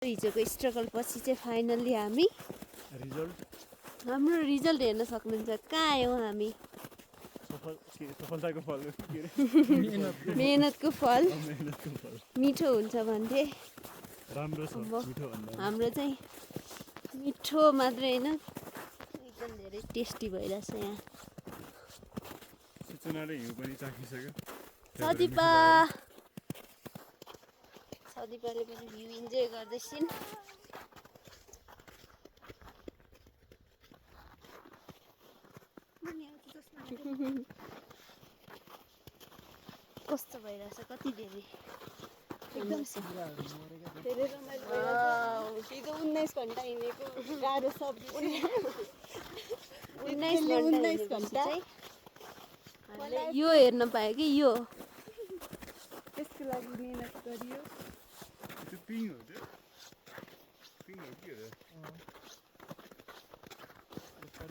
हिजोको स्ट्रगल पछि चाहिँ फाइनल्ली हामी हाम्रो रिजल्ट हेर्न सक्नुहुन्छ। कहाँ आयौँ हामी? सफलताको फल मेहनतको फल मिठो हुन्छ भन्थे। राम्रो छ मिठो भन्दा हाम्रो चाहिँ मिठो मात्रै होइन एकदम धेरै टेस्टी भइरहेछ यहाँ। सूचनाले हिउँ पनि चाखिसक्यो। सदिपाले पनि भ्यू इन्जोय गर्दैछिन्। कस्तो भइरहेछ कति धेरै एकदम धेरै रमाइलो भइरहेछ। हिजो 19 घन्टा हिँडेको गाह्रो सब 19 घन्टा यो हेर्न पायो कि यो त्यसको लागि मेहनत गरियो। त्यो पिङ हो त्यो पिङ हो के हो